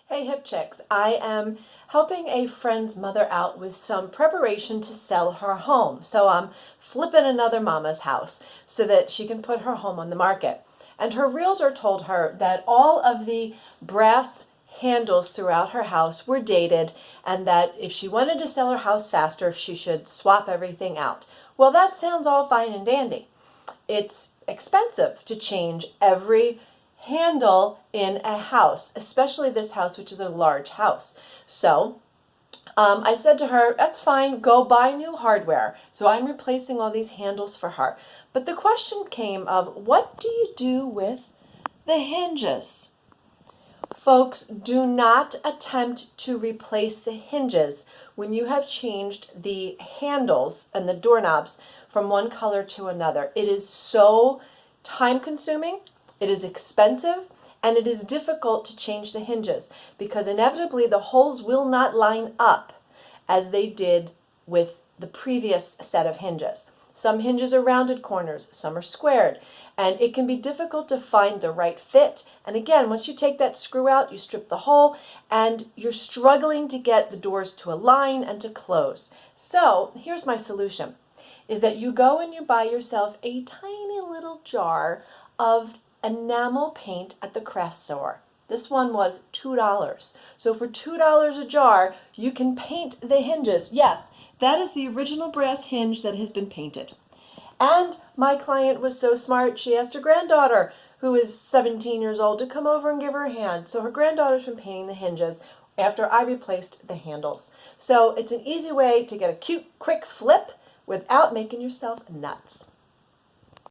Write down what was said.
Hey Hip Chicks, I am helping a friend's mother out with some preparation to sell her home. So I'm flipping another mama's house so that she can put her home on the market. And her realtor told her that all of the brass handles throughout her house were dated and that if she wanted to sell her house faster, she should swap everything out. Well, that sounds all fine and dandy. It's expensive to change every handle in a house, especially this house, which is a large house. So I said to her, that's fine, go buy new hardware. So I'm replacing all these handles for her. But the question came of, what do you do with the hinges? Folks, do not attempt to replace the hinges when you have changed the handles and the doorknobs from one color to another. It is so time consuming, it is expensive, and it is difficult to change the hinges because inevitably the holes will not line up as they did with the previous set of hinges. Some hinges are rounded corners, some are squared, and it can be difficult to find the right fit. And again, once you take that screw out, you strip the hole, and you're struggling to get the doors to align and to close. So here's my solution, is that you go and you buy yourself a tiny little jar of enamel paint at the craft store. This one was $2. So for $2 a jar, you can paint the hinges. Yes, that is the original brass hinge that has been painted. And my client was so smart, she asked her granddaughter, who is 17 years old, to come over and give her a hand. So her granddaughter's been painting the hinges after I replaced the handles. So it's an easy way to get a cute, quick flip without making yourself nuts.